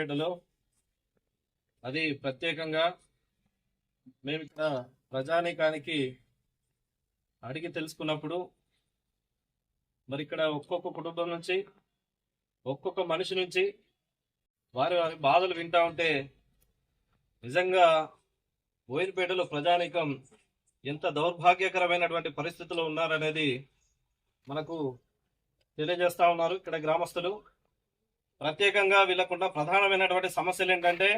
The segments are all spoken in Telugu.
బోయినపేటలో అది ప్రత్యేకంగా మేము ఇక్కడ ప్రజానీకానికి అడిగి తెలుసుకున్నప్పుడు మరి ఇక్కడ ఒక్కొక్క కుటుంబం నుంచి ఒక్కొక్క మనిషి నుంచి వారి వారి బాధలు వింటా ఉంటే నిజంగా బోయినపేటలో ప్రజానీకం ఎంత దౌర్భాగ్యకరమైనటువంటి పరిస్థితుల్లో ఉన్నారనేది మనకు తెలియజేస్తా ఉన్నారు. ఇక్కడ గ్రామస్తులు ప్రత్యేకంగా వీళ్ళకున్న ప్రధానమైనటువంటి సమస్యలు ఏంటంటే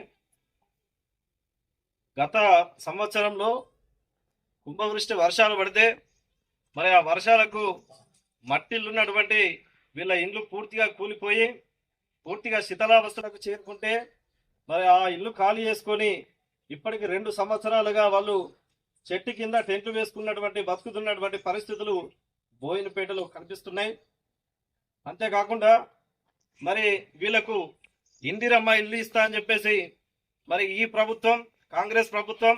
గత సంవత్సరంలో కుంభవృష్టి వర్షాలు పడితే మరి ఆ వర్షాలకు మట్టిల్లున్నటువంటి వీళ్ళ ఇండ్లు పూర్తిగా కూలిపోయి పూర్తిగా శిథిలావస్థలకు చేరుకుంటే మరి ఆ ఇల్లు ఖాళీ చేసుకొని ఇప్పటికి 2 సంవత్సరాలుగా వాళ్ళు చెట్టు కింద టెంట్లు వేసుకున్నటువంటి బతుకుతున్నటువంటి పరిస్థితులు బోయినపేటలో కనిపిస్తున్నాయి. అంతేకాకుండా మరి వీళ్ళకు ఇందిరమ్మ ఇల్లు ఇస్తా అని చెప్పేసి మరి ఈ ప్రభుత్వం కాంగ్రెస్ ప్రభుత్వం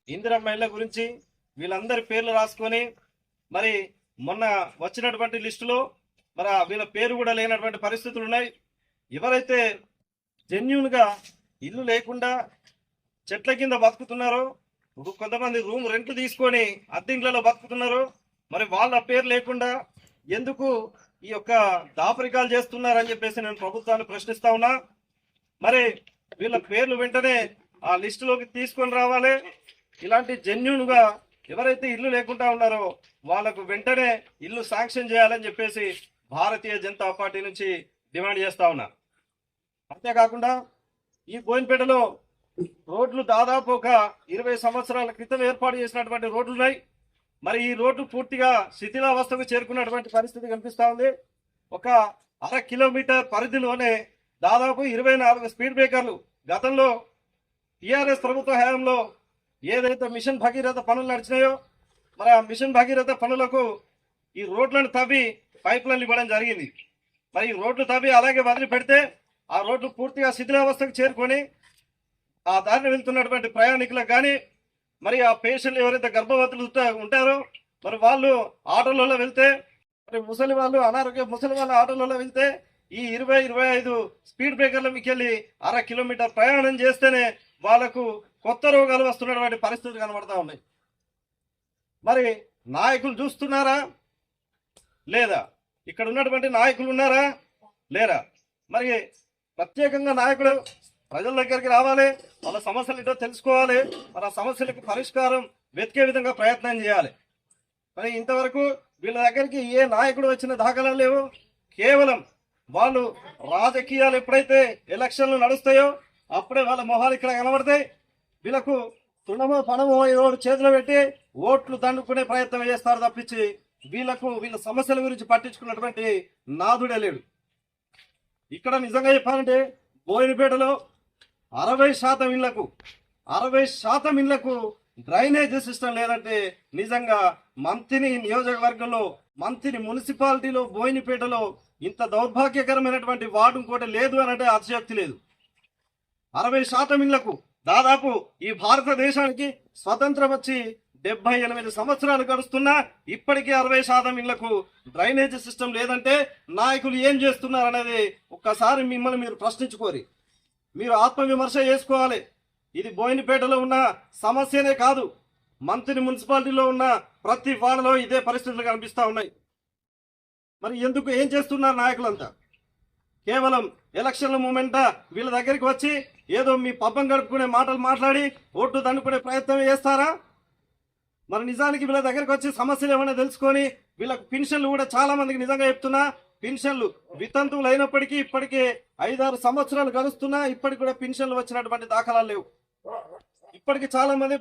ఇందిరమ్మ ఇళ్ళ గురించి వీళ్ళందరి పేర్లు రాసుకొని మరి మొన్న వచ్చినటువంటి లిస్టులో మరి వీళ్ళ పేరు కూడా లేనటువంటి పరిస్థితులు ఉన్నాయి. ఎవరైతే జెన్యూన్గా ఇల్లు లేకుండా చెట్ల కింద బతుకుతున్నారో కొంతమంది రూమ్ రెంట్లు తీసుకొని అద్దెంట్లలో బతుకుతున్నారు. మరి వాళ్ళ పేరు లేకుండా ఎందుకు ఈ యొక్క దాపరికాలు చేస్తున్నారని చెప్పేసి నేను ప్రభుత్వాన్ని ప్రశ్నిస్తా ఉన్నా. మరి వీళ్ళ పేర్లు వెంటనే ఆ లిస్టులోకి తీసుకొని రావాలి. ఇలాంటి జెన్యూన్గా ఎవరైతే ఇల్లు లేకుండా ఉన్నారో వాళ్ళకు వెంటనే ఇల్లు శాంక్షన్ చేయాలని చెప్పేసి భారతీయ జనతా పార్టీ నుంచి డిమాండ్ చేస్తా ఉన్నా. అంతేకాకుండా ఈ బోయినపేటలో రోడ్లు దాదాపు ఒక 20 సంవత్సరాల క్రితం ఏర్పాటు చేసినటువంటి రోడ్లు ఉన్నాయి. మరి ఈ రోడ్డు పూర్తిగా శిథిలావస్థకు చేరుకున్నటువంటి పరిస్థితి కనిపిస్తా ఉంది. ఒక 1/2 కిలోమీటర్ పరిధిలోనే దాదాపు 24 స్పీడ్ బ్రేకర్లు గతంలో టీఆర్ఎస్ ప్రభుత్వ హయాంలో ఏదైతే మిషన్ భగీరథ పనులు నడిచినాయో మరి ఆ మిషన్ భగీరథ పనులకు ఈ రోడ్లను తవ్వి పైప్ లైన్లు ఇవ్వడం జరిగింది. మరి ఈ రోడ్లు తవ్వి అలాగే వదిలిపెడితే ఆ రోడ్లు పూర్తిగా శిథిలావస్థకు చేరుకొని ఆ దారిని వెళ్తున్నటువంటి ప్రయాణికులకు కానీ మరి ఆ పేషెంట్లు ఎవరైతే గర్భవతులు ఉంటారో మరి వాళ్ళు ఆటోలలో వెళ్తే మరి ముసలి వాళ్ళు అనారోగ్య ముసలి వాళ్ళు ఆటోలలో వెళ్తే ఈ 20-25 స్పీడ్ బ్రేకర్ల మీకు వెళ్ళి 1/2 కిలోమీటర్ ప్రయాణం చేస్తేనే వాళ్ళకు కొత్త రోగాలు వస్తున్నటువంటి పరిస్థితులు కనబడతా ఉన్నాయి. మరి నాయకులు చూస్తున్నారా లేదా? ఇక్కడ ఉన్నటువంటి నాయకులు ఉన్నారా లేరా? మరి ప్రత్యేకంగా నాయకుడు ప్రజల దగ్గరికి రావాలి, వాళ్ళ సమస్యలు ఏంటో తెలుసుకోవాలి, మన సమస్యలకు పరిష్కారం వెతికే విధంగా ప్రయత్నం చేయాలి. మరి ఇంతవరకు వీళ్ళ దగ్గరికి ఏ నాయకుడు వచ్చిన దాఖలాలు లేవు. కేవలం వాళ్ళు రాజకీయాలు ఎప్పుడైతే ఎలక్షన్లు నడుస్తాయో అప్పుడే వాళ్ళ మొహాలు ఇక్కడ కనబడతాయి. వీళ్ళకు తుణమో పణమో ఏదో చేతిలో పెట్టి ఓట్లు దండుకునే ప్రయత్నం చేస్తారు తప్పించి వీళ్ళ సమస్యల గురించి పట్టించుకున్నటువంటి నాదుడే లేడు. ఇక్కడ నిజంగా చెప్పాలంటే బోయినపేటలో 60% ఇళ్లకు డ్రైనేజ్ సిస్టమ్ లేదంటే నిజంగా మంత్రి నియోజకవర్గంలో మంత్రి మున్సిపాలిటీలో బోయినపేటలో ఇంత దౌర్భాగ్యకరమైనటువంటి వార్డు ఇంకోటి లేదు అని అంటే అతిశయోక్తి లేదు. 60% ఇళ్లకు దాదాపు ఈ భారతదేశానికి స్వతంత్రం వచ్చి 78 సంవత్సరాలు గడుస్తున్నా ఇప్పటికీ 60% ఇళ్లకు డ్రైనేజ్ సిస్టమ్ లేదంటే నాయకులు ఏం చేస్తున్నారు అనేది ఒక్కసారి మిమ్మల్ని మీరు ప్రశ్నించుకోరి, మీరు ఆత్మవిమర్శ చేసుకోవాలి. ఇది బోయినపేటలో ఉన్న సమస్యనే కాదు, మంత్రి మున్సిపాలిటీలో ఉన్న ప్రతి వార్డులో ఇదే పరిస్థితులు కనిపిస్తూ ఉన్నాయి. మరి ఎందుకు ఏం చేస్తున్నారు నాయకులంతా? కేవలం ఎలక్షన్ల మూమెంటా వీళ్ళ దగ్గరికి వచ్చి ఏదో మీ పబ్బం గడుపుకునే మాటలు మాట్లాడి ఓట్లు దండుకునే ప్రయత్నం చేస్తారా? మరి నిజానికి వీళ్ళ దగ్గరికి వచ్చి సమస్యలు ఏమైనా తెలుసుకొని వీళ్ళకు పెన్షన్లు కూడా చాలా మందికి నిజంగా చెప్తున్నా పెన్షన్లు వితంతువులు అయినప్పటికీ ఇప్పటికే 5-6 సంవత్సరాలు గడుస్తున్నా ఇప్పటికి కూడా పెన్షన్లు వచ్చినటువంటి దాఖలాలు లేవు. ఇప్పటికి చాలా మంది